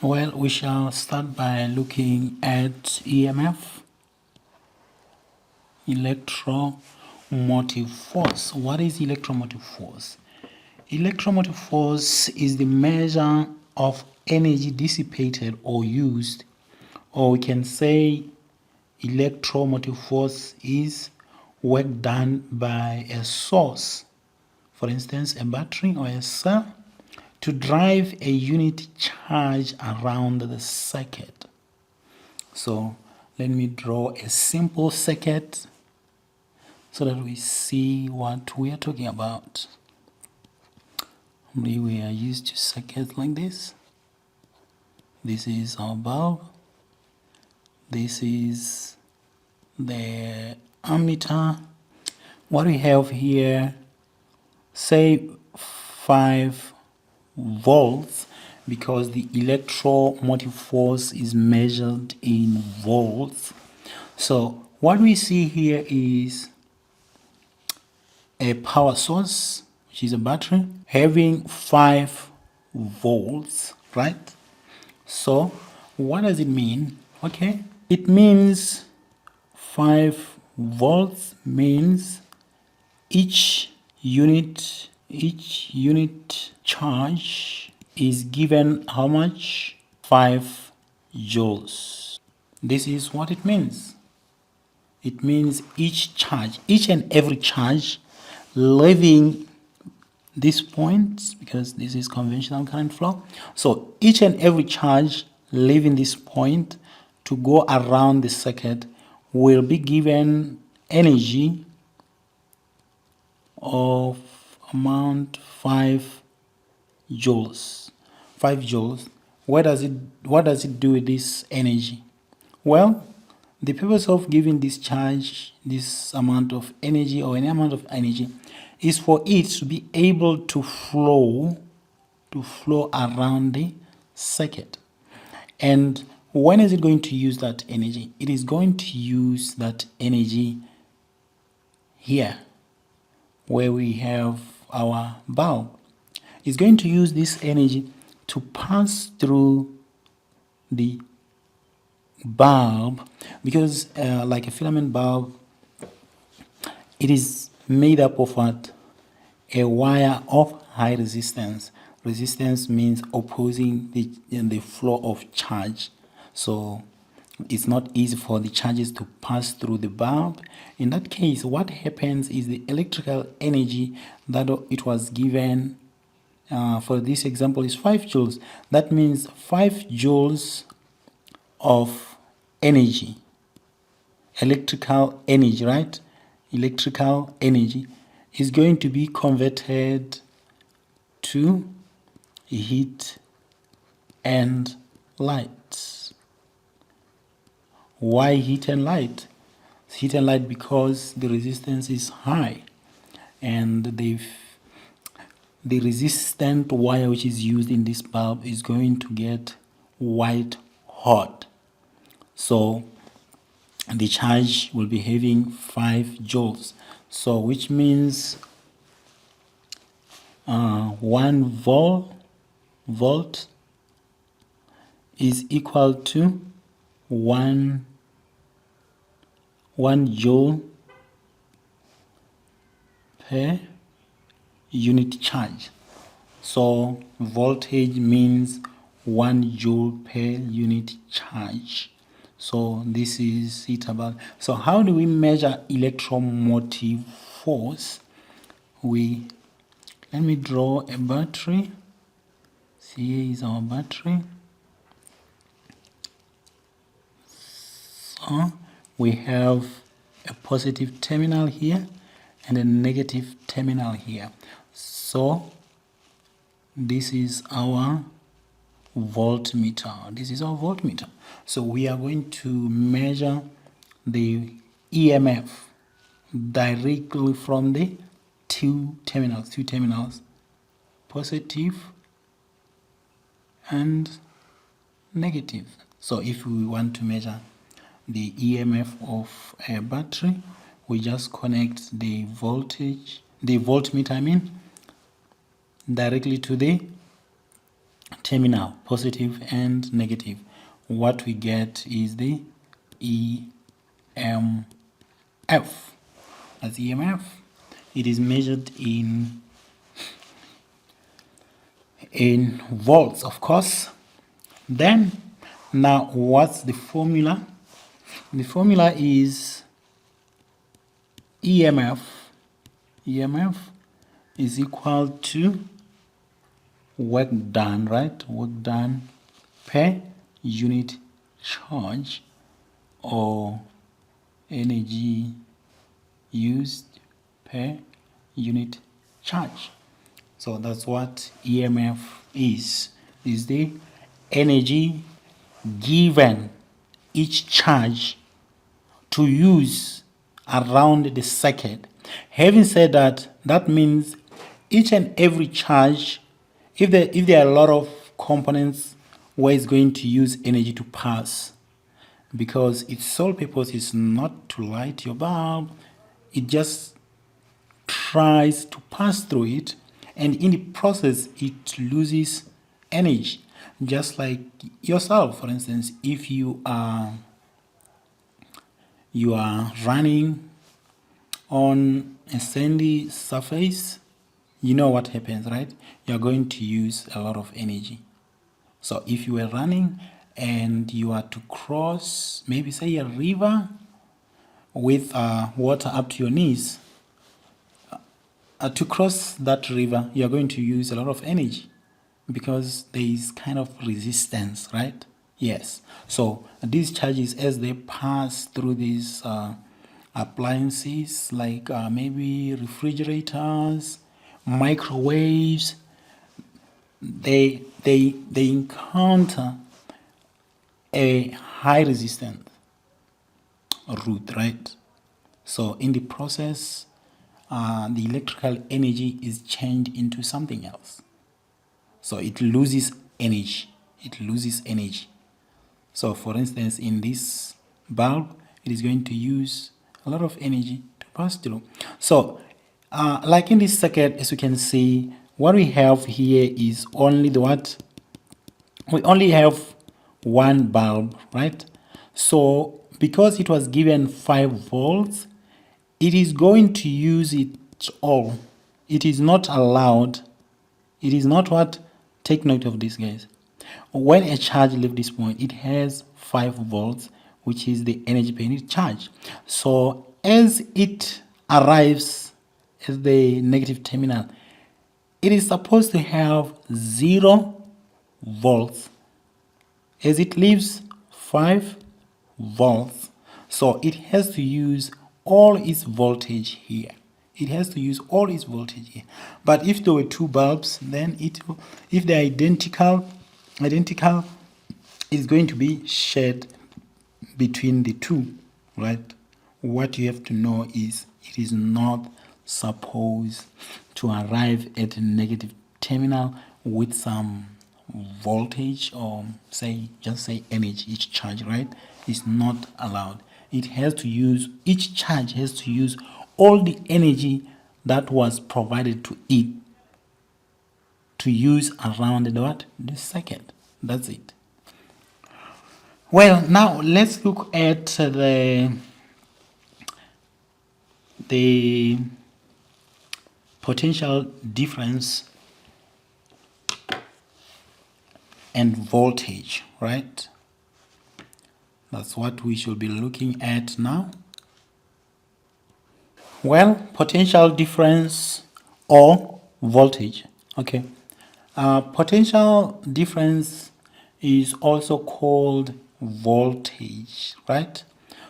Well, we shall start by looking at EMF, electromotive force. What is electromotive force? Electromotive force is the measure of energy dissipated or used, or we can say electromotive force is work done by a source, for instance, a battery or a cell, to drive a unit charge around the circuit. So let me draw a simple circuit so that we see what we are talking about. We are used to circuits like this. This is our bulb. This is the ammeter. What we have here, say 5 volts, because the electromotive force is measured in volts. So what we see here is a power source, which is a battery, having 5 volts, right? So what does it mean? Okay, it means 5 volts means each unit charge is given how much? 5 joules. This is what it means. It means each and every charge leaving this point, because this is conventional current flow. So each and every charge leaving this point to go around the circuit will be given energy of amount 5 joules. 5 joules. What does it do with this energy? Well, the purpose of giving this charge this amount of energy or any amount of energy is for it to be able to flow around the circuit. And when is it going to use that energy? It is going to use that energy here, where we have our bulb. It's going to use this energy to pass through the bulb, because like a filament bulb, it is made up of what? A wire of high resistance. Resistance means opposing the flow of charge. So it's not easy for the charges to pass through the bulb. In that case, what happens is the electrical energy that it was given, for this example, is 5 joules. That means 5 joules of energy, electrical energy, right? Electrical energy is going to be converted to heat and light. Why heat and light? Heat and light because the resistance is high, and the resistant wire which is used in this bulb is going to get white hot. So the charge will be having 5 joules. So which means 1 volt is equal to 1 joule per unit charge. So voltage means 1 joule per unit charge. So this is it about. So how do we measure electromotive force? Let me draw a battery. See, here is our battery. So we have a positive terminal here and a negative terminal here. So this is our voltmeter. This is our voltmeter. So we are going to measure the EMF directly from the two terminals, positive and negative. So if we want to measure the EMF of a battery, we just connect the voltmeter, directly to the terminal, positive and negative, what we get is the EMF. As EMF, it is measured in volts, of course. Then, now what's the formula? The formula is EMF is equal to work done, right? Work done per unit charge, or energy used per unit charge. So that's what EMF is the energy given each charge to use around the circuit. Having said that, that means each and every charge, if there are a lot of components where it's going to use energy to pass, because its sole purpose is not to light your bulb, it just tries to pass through it, and in the process it loses energy. Just like yourself, for instance, if you are running on a sandy surface, you know what happens, right? You're going to use a lot of energy. So if you were running and you are to cross, maybe say a river with water up to your knees, to cross that river, you're going to use a lot of energy because there is kind of resistance, right? Yes. So these charges, as they pass through these appliances, like maybe refrigerators, microwaves, they encounter a high resistance route, right? So in the process, the electrical energy is changed into something else. So it loses energy. So for instance, in this bulb, it is going to use a lot of energy to pass through. So like in this circuit, as you can see, what we have here is only the what? We only have one bulb, right? So because it was given 5 volts, it is going to use it all. It is not allowed. It is not what? Take note of this, guys. When a charge leaves this point, it has 5 volts, which is the energy per unit charge. So as it arrives at the negative terminal, it is supposed to have 0 volts. As it leaves 5 volts, so it has to use all its voltage here. But if there were 2 bulbs, then if they're identical, it's going to be shared between the 2, right? What you have to know is it is not supposed to arrive at a negative terminal with some voltage, or just say energy, each charge, right? Is not allowed. Each charge has to use all the energy that was provided to it to use around the circuit. That's it. Well, now let's look at the potential difference and voltage, right? That's what we should be looking at now. Well, potential difference or voltage. Okay. Potential difference is also called voltage, right?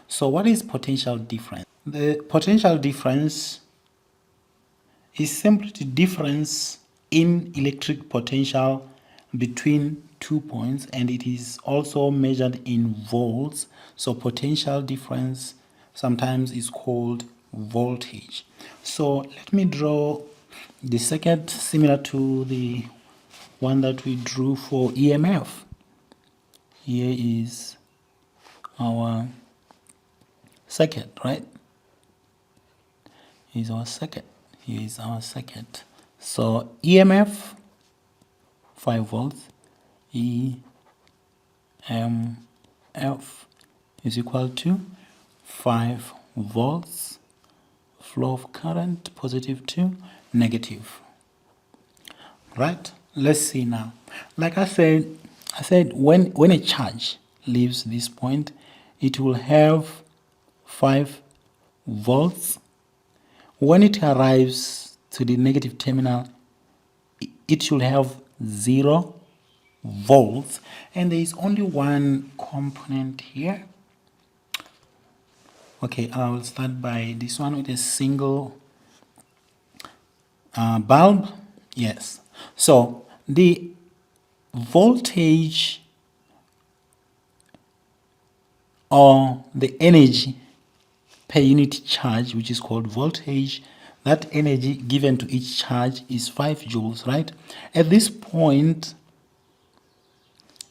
So what is potential difference? The potential difference is simply the difference in electric potential between 2 points, and it is also measured in volts. So potential difference sometimes is called voltage. So let me draw the circuit similar to the one that we drew for EMF. Here is our circuit, right? Here is our circuit. So EMF 5 volts, EMF is equal to 5 volts, flow of current positive to negative. Right? Let's see now. Like I said when a charge leaves this point, it will have 5 volts. When it arrives to the negative terminal, it should have 0 volts, and there is only one component here. Okay, I will start by this one with a single bulb. Yes, so the voltage or the energy per unit charge, which is called voltage, that energy given to each charge is 5 joules, right? At this point,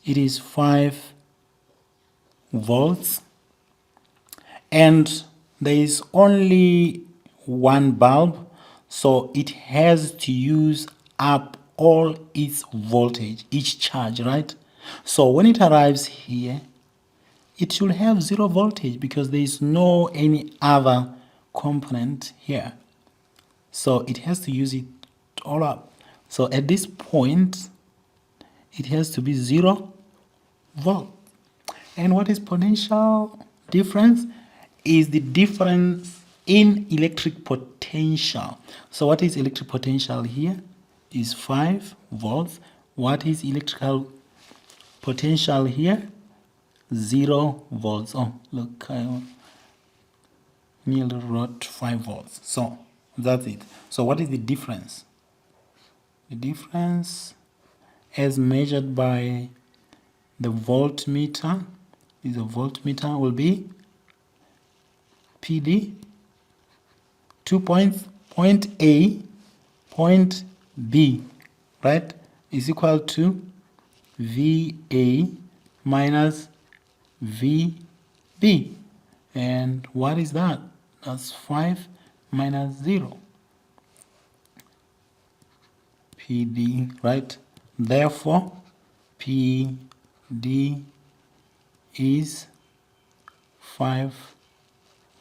it is 5 volts, and there is only one bulb, so it has to use up all its voltage, each charge, right? So when it arrives here, it should have 0 voltage because there is no any other component here. So it has to use it all up. So at this point, it has to be 0 volt. And what is potential difference? Is the difference in electric potential. So what is electric potential here? Is 5 volts. What is electrical potential here? 0 volts. Oh, look, I nearly wrote 5 volts. So that's it. So what is the difference? The difference as measured by the voltmeter will be PD 2 points, point A, point B, right, is equal to VA minus VB. And what is that? That's 5 minus 0. PD, right? Therefore, PD is 5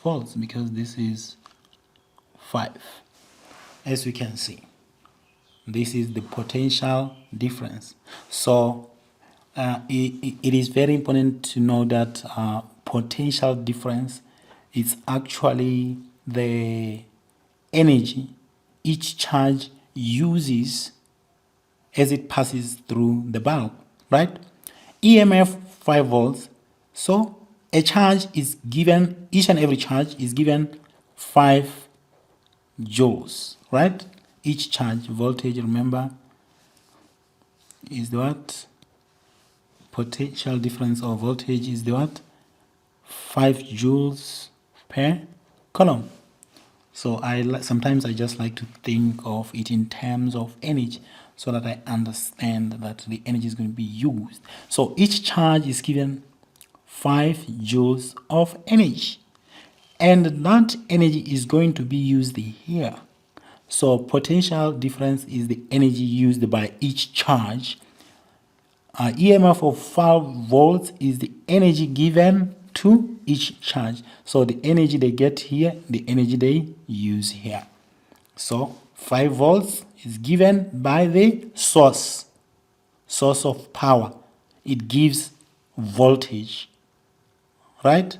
volts because this is 5. As we can see, this is the potential difference. So it is very important to know that potential difference is actually the energy each charge uses as it passes through the bulb, right? EMF 5 volts. So a charge is given, each and every charge is given 5 joules, right? Each charge voltage, remember, is the what? Potential difference of voltage is the what? 5 joules per coulomb. So sometimes I just like to think of it in terms of energy so that I understand that the energy is going to be used. So each charge is given 5 joules of energy, and that energy is going to be used here. So potential difference is the energy used by each charge. EMF of 5 volts is the energy given to each charge. So the energy they get here, the energy they use here. So 5 volts is given by the source of power. It gives voltage, right?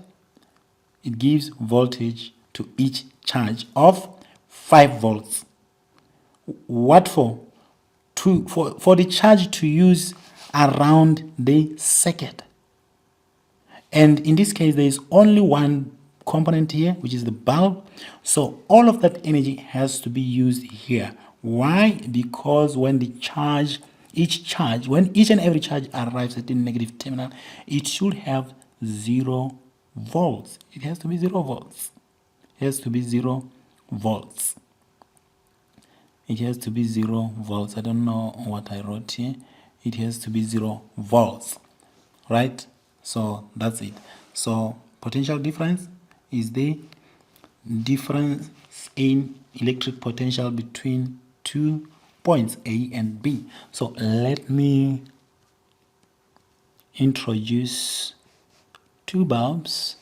It gives voltage to each charge of 5 volts. What for? For the charge to use around the circuit. And in this case, there is only one component here, which is the bulb. So all of that energy has to be used here. Why? Because when the charge, when each and every charge arrives at the negative terminal, it should have 0 volts. It has to be 0 volts. It has to be 0 volts. It has to be 0 volts. I don't know what I wrote here. It has to be 0 volts, right? So that's it. So potential difference is the difference in electric potential between 2 points A and B. So let me introduce two bulbs.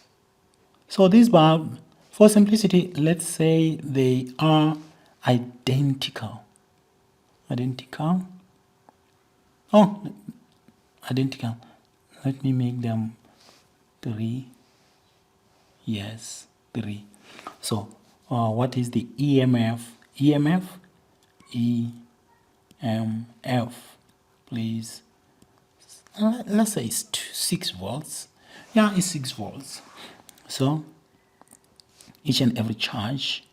So this bulb, for simplicity, let's say they are identical. Oh, identical. Let me make them 3. Yes, 3. So what is the EMF? EMF, please. Let's say it's 6 volts. Yeah, it's 6 volts. So each and every charge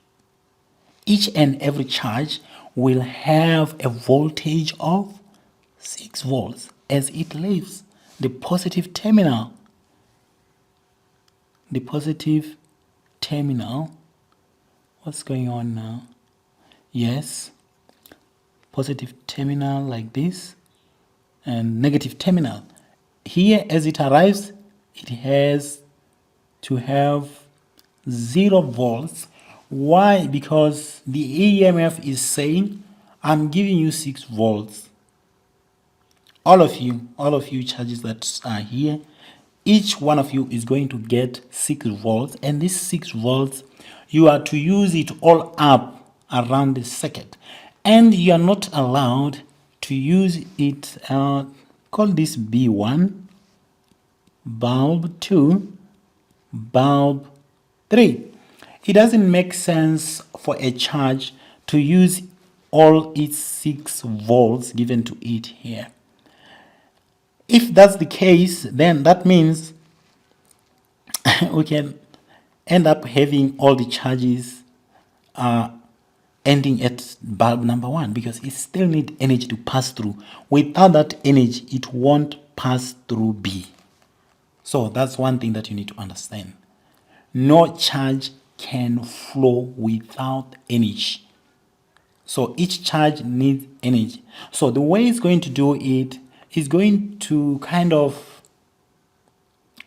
will have a voltage of 6 volts as it leaves the positive terminal. The positive terminal. What's going on now? Yes, positive terminal like this, and negative terminal. Here, as it arrives, it has to have 0 volts. Why? Because the EMF is saying, I'm giving you 6 volts. All of you charges that are here, each one of you is going to get 6 volts, and this 6 volts, you are to use it all up around the circuit, and you are not allowed to use it. Call this B1, bulb 2, bulb 3. It doesn't make sense for a charge to use all its 6 volts given to it here. If that's the case, then that means we can end up having all the charges ending at bulb number 1, because it still needs energy to pass through. Without that energy, it won't pass through B. So that's one thing that you need to understand. No charge can flow without energy. So each charge needs energy. So the way it's going to do it is going to kind of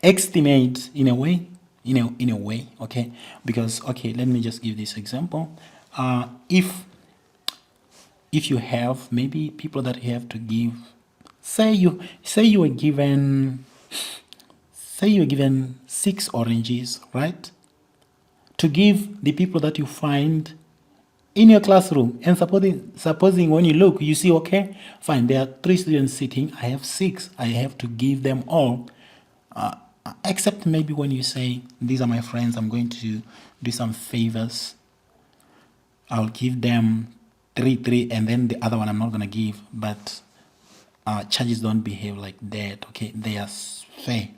estimate in a way, okay? Because, okay, let me just give this example. If you have maybe people that you have to give, say you were given 6 oranges, right? To give the people that you find in your classroom, and supposing when you look, you see, okay, fine, there are 3 students sitting, I have 6, I have to give them all, except maybe when you say, these are my friends, I'm going to do some favors, I'll give them 3, and then the other one I'm not going to give. But charges don't behave like that, okay? They are fair.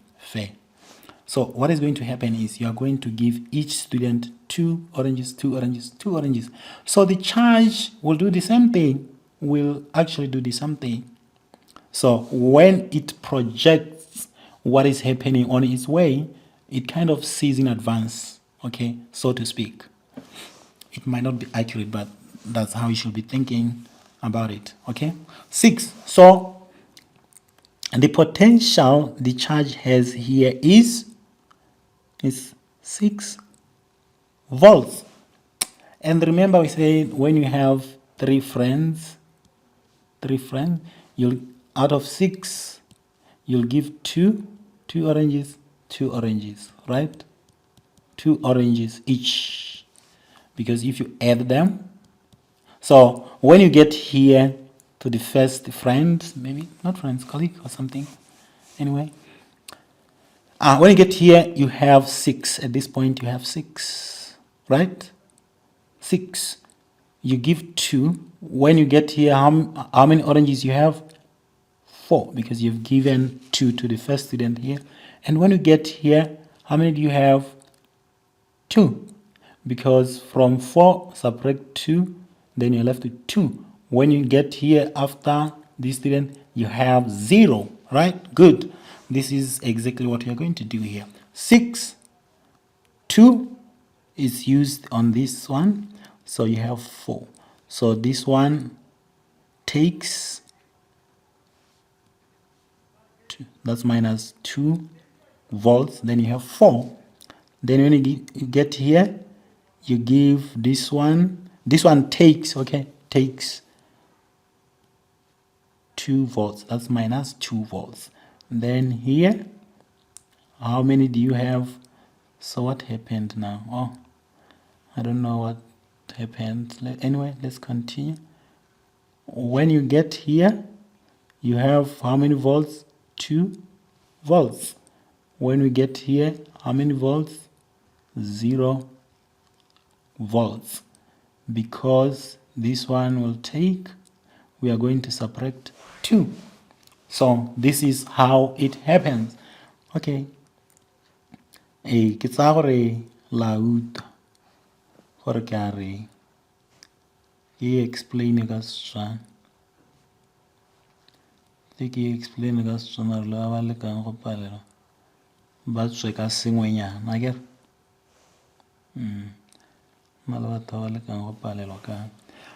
So what is going to happen is you are going to give each student 2 oranges. So the charge will do the same thing, will actually do the same thing. So when it projects what is happening on its way, it kind of sees in advance, okay, so to speak. It might not be accurate, but that's how you should be thinking about it, okay? 6. So the potential the charge has here is 6 volts. And remember, we said when you have 3 friends, you'll, out of 6, you'll give 2 oranges, right? 2 oranges each, because if you add them, so when you get here to the first friend, maybe not friends, colleague or something, anyway, when you get here, you have 6. At this point, you have 6, right? 6. You give 2. When you get here, how many oranges you have? 4, because you've given 2 to the first student here. And when you get here, how many do you have? 2, because from 4 subtract 2, then you're left with 2. When you get here after this student, you have 0, right? Good. This is exactly what you're going to do here. 6, 2 is used on this one, so you have 4. So this one takes 2, that's minus 2 volts, then you have 4. Then when you get here, you give this one takes, okay, takes 2 volts, that's minus 2 volts. Then here, how many do you have? So what happened now? Oh, I don't know what happened. Anyway, let's continue. When you get here, you have how many volts? 2 volts. When we get here, how many volts? 0 volts. Because this one will take, we are going to subtract 2. So this is how it happens. Okay. Ke tsaya gore la utlwa gore ke a re ke explain ka Setswana. Ke explain ka Setswana re le ba lekang go palelwa ba tswe ka sengwenyana akere na le batho ba lekang go palelwa ka.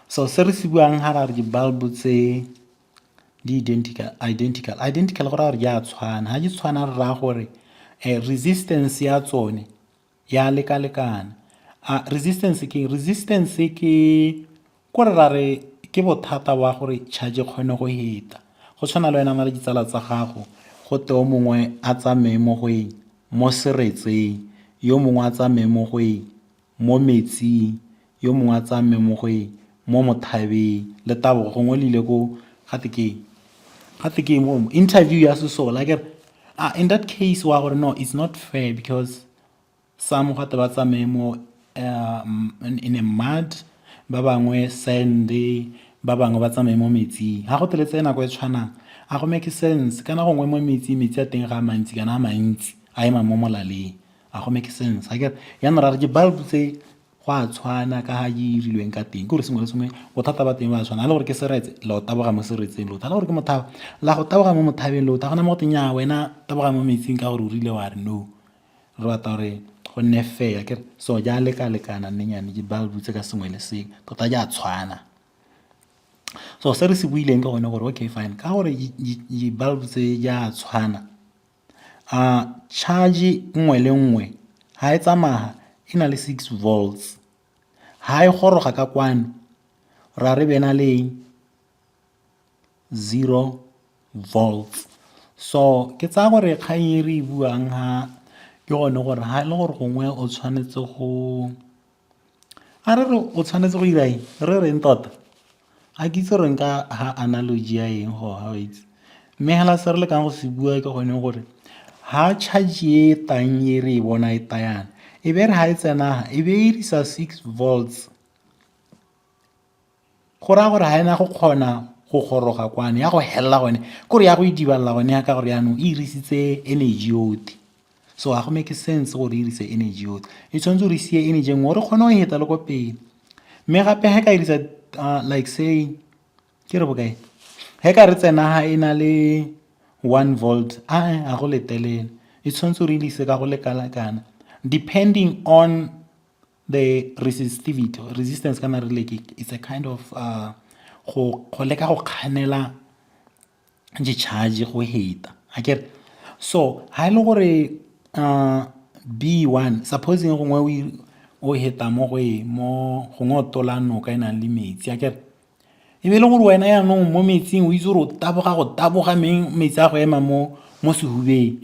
So se re se buang ga ra re di-bulb tse di identical go raya gore di a tshwana. Ga di tshwana re raya gore resistance ya tsone ya lekalekana. Resistance ke kore ra re ke bothata wa gore charge e kgone go heta. Go tshwana le wena na le ditsala tsa gago go te o mongwe a tsamaye mo go eng mo seretseng, yo mongwe a tsamaye mo go eng mo metsing, yo mongwe a tsamaye mo go eng mo mothabeng le tabo gongwe le ile ko gate ke mo interview ya sesola akere. In that case wa gore no, it's not fair because some gate ba tsamaye mo in a mud, ba bangwe sand, ba bangwe ba tsamaye mo metsing. Ga go teletse nako e tshwanang a go make sense kana gongwe mo metsi a teng ga mantsi kana a mantsi a ema mo molaleng a go make sense akere. Yana ra re di-bulb tse go a tshwana ka ga di irilweng ka teng ke gore sengwe le sengwe bothata ba teng ba tshwana. A le gore ke seretse la go taboga mo seretseng, lo tla gore ke mothaba la go taboga mo mothabeng, lo ta gona mo go teng ya wena taboga mo metsing ka gore o rile wa re no. Re batla gore go nne fair akere. So ja lekalekana nnenyane di-bulb tse ka sengwe le sengwe tota ja tshwana. So se re se buileng ke gone gore okay fine ka gore di-bulb tse ja tshwana charge nngwe le nngwe ha e tsamaya e na le 6 volts. Ha e goroga ka kwano ra re bena le 0 volts. So ke tsaya gore kgang e re buang ha ke gone gore ha le gore gongwe o tshwanetse go o tshwanetse go ira eng re reng tota a ke itse reng ka ha analogy ya eng go ha itse. Mme hela se re le kang go se bua ke gone gore ha charge e tang e re e bona e tayana e be re ha e tsena e be e dirisa 6 volts go raya gore ha ena go kgona go goroga kwane ya go helela gone kore ya go idibalela gone ya ka gore yaanong e irisitse energy yotlhe. So ha go make sense gore e irise energy yotlhe, e tshwanetse gore e sie energy nngwe gore kgone go heta le ko pele. Mme gape ga ka irisa like say ke re bokae ga ka re tsena ha e na le 1 volt a go letelele e tshwanetse gore e lise ka go lekalekana depending on the resistance kana re like it's a kind of go leka go kganela di-charge go heta akere. So ha e le gore B1 supposing gongwe o heta mo gongwe o tola noka e nang le metsi akere e be le gore wena yaanong mo metsing o itse gore o taboga go taboga metsi a go ema mo sehubeng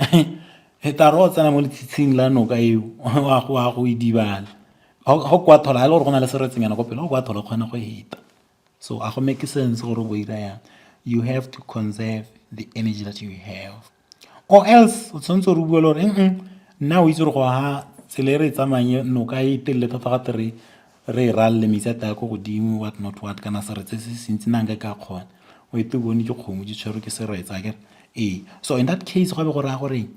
heta re o tsena mo letshitshing la noka eo wa go idibala go kwa thola a le gore go na le seretsenyana ko pele go kwa thola kgona go heta. So a go make sense gore bo ira yang. You have to conserve the energy that you have, or else o tshwanetse re bua le gore nna o itse gore go ha tsele re tsamanye noka e telele thata ga tere re ralle metsi a taya ko godimo what not what kana seretse se sentse nang ka kgona o ite bone ke kgomo di tshwere ke seretsa akere. So in that case go be go raya gore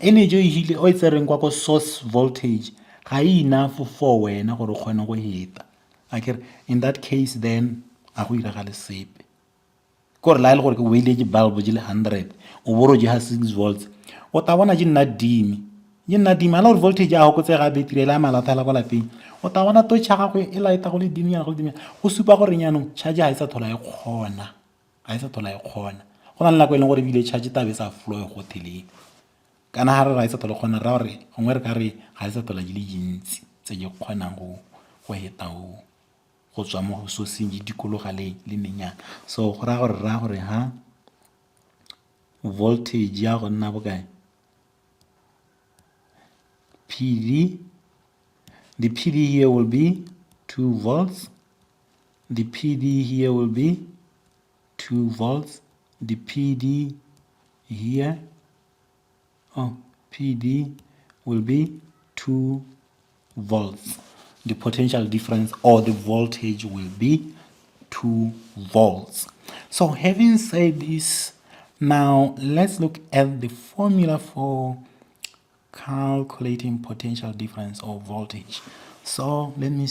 energy e hile o itse reng kwa ko source voltage ga e enough for wena gore o kgone go heta akere. In that case then a go iragale sepe kore la ile gore ke weile ke bulb di le 100 o boro di ha 6 volts o ta bona di nna dim a le gore voltage ya go tsega battery la malathala go lapeng o ta bona to tšha gagwe e laeta go le dim ya go supa gore nyanong charge ha e sa thola e kgona go na le nako e leng gore bile charge tabe sa flow go theleng kana ha re ra e sa thola kgona ra gore gongwe re ka re ga e sa thola di le dintsi tse di kgonang go heta go tswa mo go soseng di dikologa le nenyana. So go ra gore ha voltage ya go nna bokae? PD, the PD here will be 2 volts, the PD here will be 2 volts, the PD here, PD will be 2 volts. The potential difference or the voltage will be 2 volts. So having said this, now let's look at the formula for calculating potential difference or voltage. So let me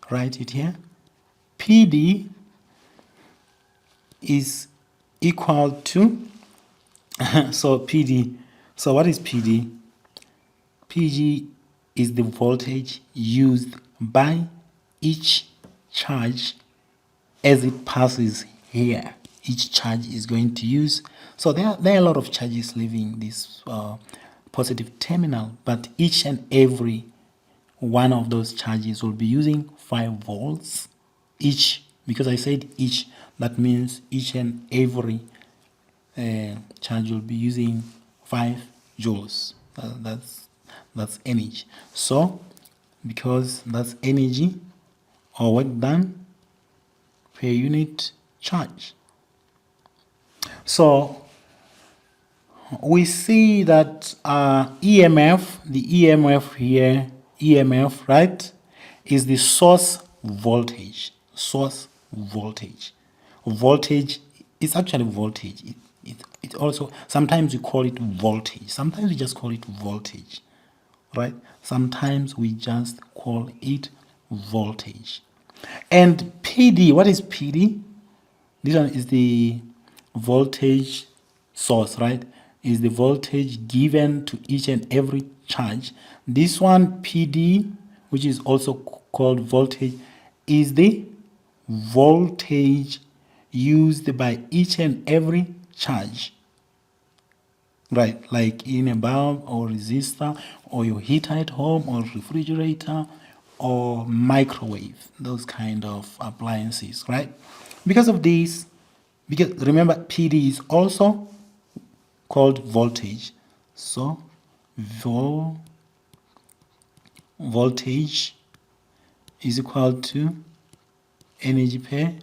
write it here. PD is equal to so PD, so what is PD? PD is the voltage used by each charge as it passes here. Each charge is going to use, so there are a lot of charges leaving this positive terminal, but each and every one of those charges will be using 5 volts each. Because I said each, that means each and every charge will be using 5 joules. That's energy. So because that's energy or work done per unit charge. So we see that EMF, the EMF here, EMF, right, is the source voltage. Source voltage. Voltage is actually voltage. It also, sometimes we call it voltage. Sometimes we just call it voltage, right? Sometimes we just call it voltage. And PD, what is PD? This one is the voltage source, right? Is the voltage given to each and every charge. This one, PD, which is also called voltage, is the voltage used by each and every charge, right? Like in a bulb or resistor or your heater at home or refrigerator or microwave, those kind of appliances, right? Because of this, because remember PD is also called voltage, so voltage is equal to energy per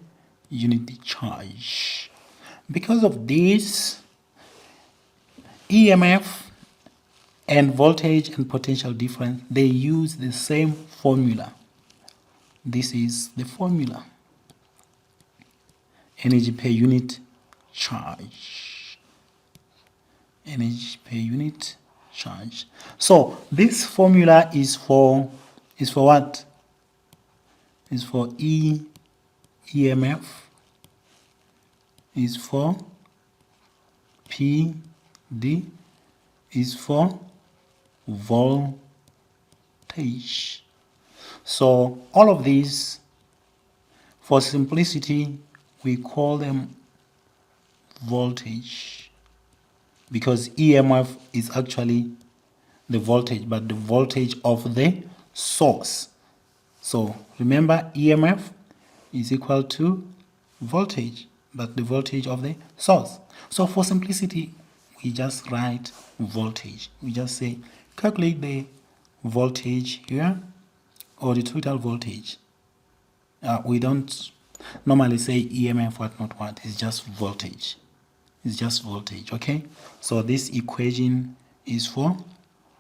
unit charge. Because of this, EMF and voltage and potential difference, they use the same formula. This is the formula. Energy per unit charge. Energy per unit charge. So this formula is for what? Is for EMF, is for PD, is for voltage. So all of these, for simplicity, we call them voltage, because EMF is actually the voltage, but the voltage of the source. So remember, EMF is equal to voltage, but the voltage of the source. So for simplicity, we just write voltage. We just say calculate the voltage here, or the total voltage. We don't normally say EMF what not what. It's just voltage. It's just voltage. Okay, so this equation is for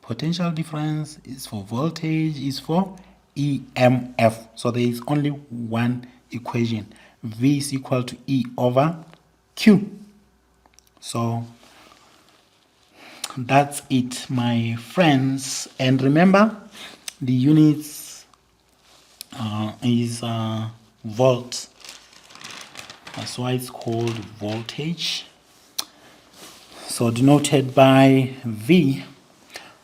potential difference, is for voltage, is for EMF. So there is only one equation. V is equal to E over Q. So that's it, my friends. And remember, the units is volt. That's why it's called voltage. So denoted by V.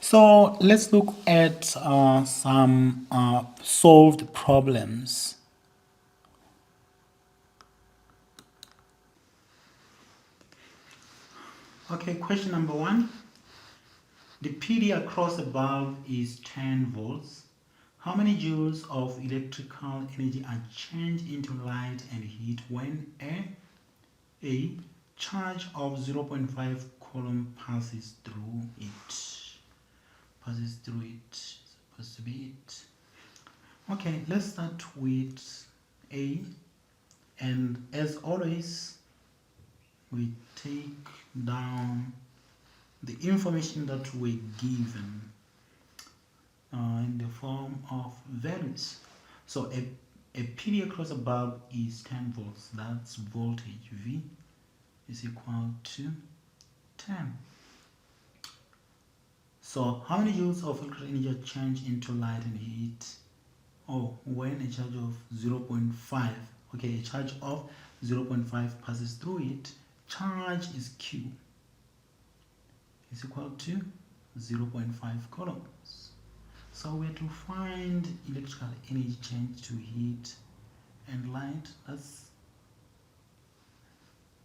So let's look at some solved problems. Okay, question number 1. The PD across a bulb is 10 volts. How many joules of electrical energy are changed into light and heat when A charge of 0.5 coulomb passes through it. Supposed to be it. Okay, let's start with A, and as always we take down the information that we're given in the form of values. So a PD across a bulb is 10 volts. That's voltage. V is equal to 10. So how many joules of electrical energy are changed into light and heat? Oh, when a charge of 0.5, okay, a charge of 0.5 passes through it, charge is Q is equal to 0.5 coulombs. So we have to find electrical energy change to heat and light. That's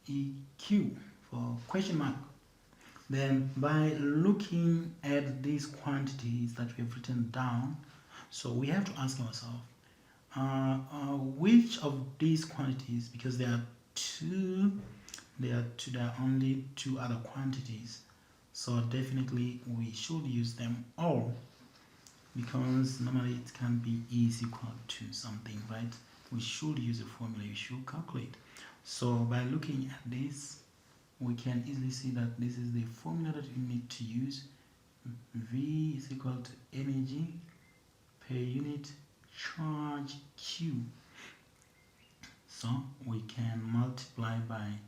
EQ for question mark. Then by looking at these quantities that we have written down, so we have to ask ourselves, which of these quantities, because there are only two other quantities, so definitely we should use them all, because normally it can be E is equal to something, right? We should use a formula, we should calculate. So by looking at this, we can easily see that this is the formula that we need to use. V is equal to energy per unit charge Q. So we can multiply by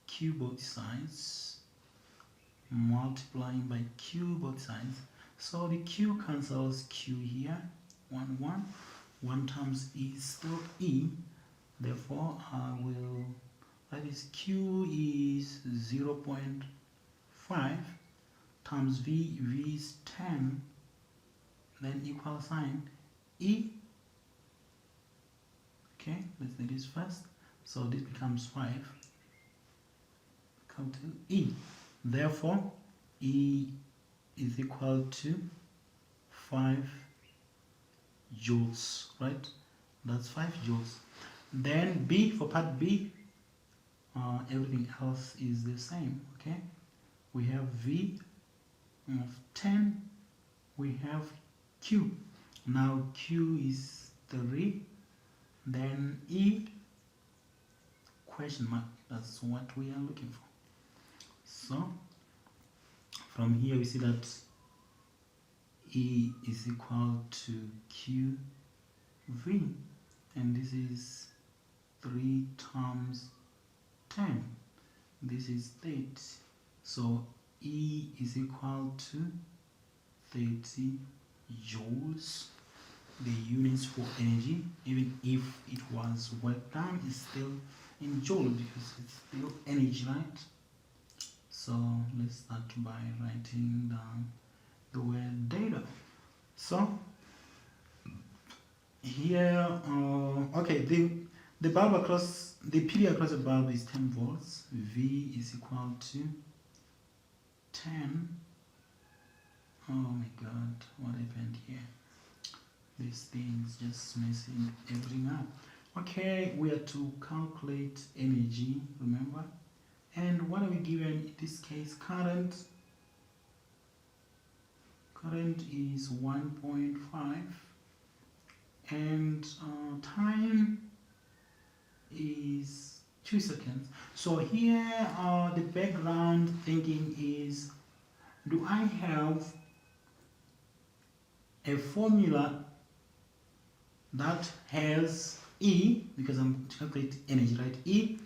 Q both sides, multiplying by Q both sides. So the Q cancels Q here, 1 times E is still E. Therefore I will, that is Q is 0.5 times V is 10, then equal sign E. Okay, let's do this first. So this becomes 5, come to E. Therefore E is equal to 5 joules, right? That's 5 joules. Then B, for part B, everything else is the same. Okay, we have V of 10, we have Q. Now Q is 3, then E question mark. That's what we are looking for. So from here we see that E is equal to QV, and this is 3 times 10, this is 30. So E is equal to 30 joules. The units for energy, even if it was work done, is still in joule because it's still energy, right? So let's start by writing down the word data. So here, okay, the bulb across, the PD across the bulb is 10 volts. V is equal to 10. Oh my god, what happened here? This thing is just messing everything up. Okay, we have to calculate energy, remember? And what are we given in this case? Current is 1.5, and time is 2 seconds. So here the background thinking is, do I have a formula that has E, because I'm calculating energy, right? E,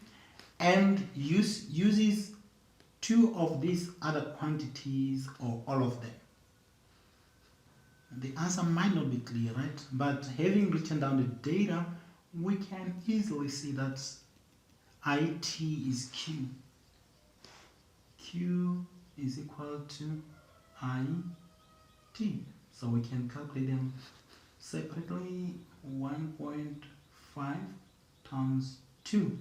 and uses two of these other quantities or all of them? The answer might not be clear, right? But having written down the data, we can easily see that IT is Q. Q is equal to IT. So we can calculate them separately. 1.5 times 2.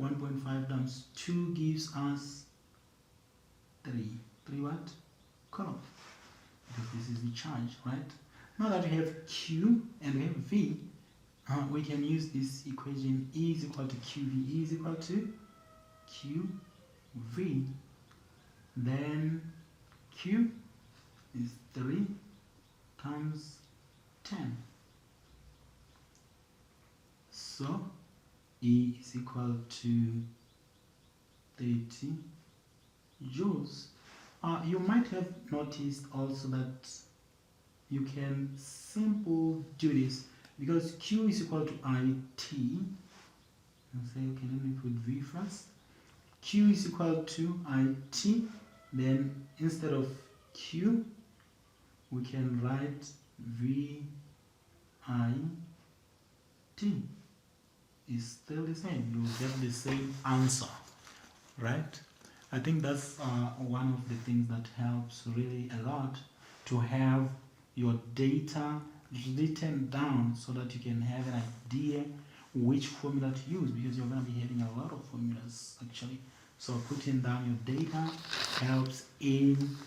1.5 times 2 gives us 3. 3 what? Coulomb. Because this is the charge, right? Now that we have Q and we have V, we can use this equation. E is equal to QV. E is equal to QV. Then Q is 3 times 10. So E is equal to 30 joules. You might have noticed also that you can simple do this because Q is equal to IT. And say, okay, let me put V first. Q is equal to IT. Then instead of Q, we can write VIT. Is still the same. You will get the same answer, right? I think that's one of the things that helps really a lot, to have your data written down so that you can have an idea which formula to use, because you're going to be having a lot of formulas actually. So putting down your data helps in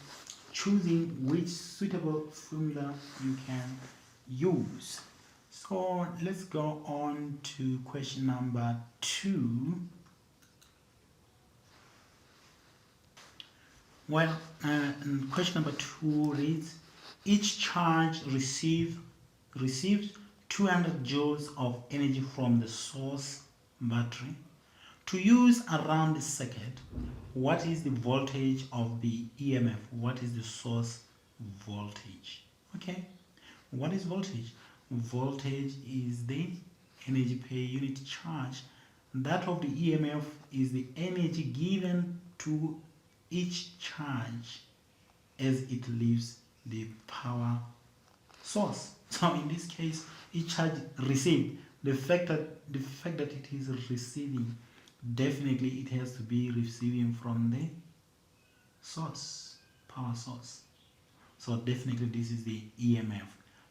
choosing which suitable formula you can use. So let's go on to question number 2. Well, question number 2 reads, each charge received 200 joules of energy from the source battery. To use around the circuit, what is the voltage of the EMF? What is the source voltage? Okay, what is voltage? Voltage is the energy per unit charge. That of the EMF is the energy given to each charge as it leaves the power source. So in this case, each charge received, the fact that it is receiving, definitely it has to be receiving from the source, power source. So definitely this is the EMF.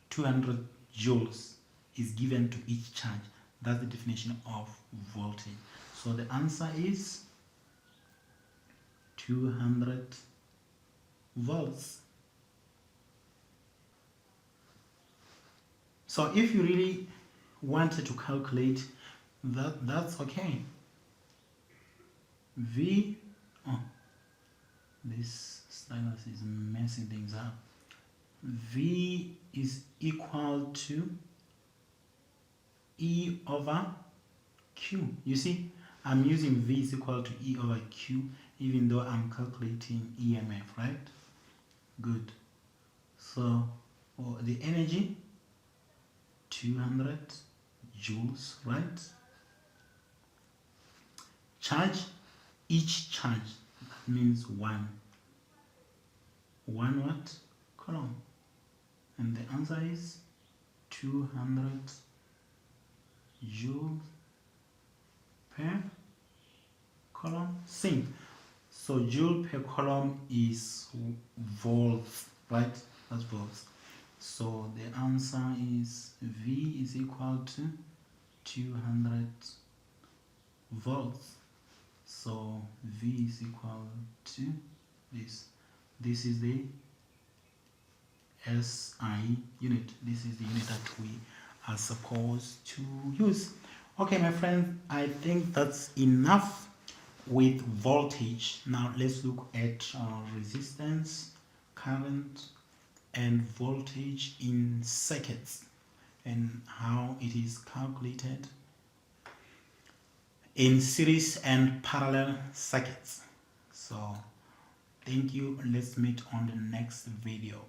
200 joules is given to each charge. That's the definition of voltage. So the answer is 200 volts. So if you really wanted to calculate that, that's okay. V, this stylus is messing things up. V is equal to E over Q. You see, I'm using V is equal to E over Q even though I'm calculating EMF, right? Good. So the energy, 200 joules, right? Charge, each charge, that means one what? Coulomb. And the answer is 200 joules per coulomb. Same. So joule per coulomb is volts, right? That's volts. So the answer is V is equal to 200 volts. So V is equal to this. This is the SI unit. This is the unit that we are supposed to use. Okay, my friend, I think that's enough with voltage. Now let's look at resistance, current, and voltage in circuits and how it is calculated in series and parallel circuits. So thank you. Let's meet on the next video.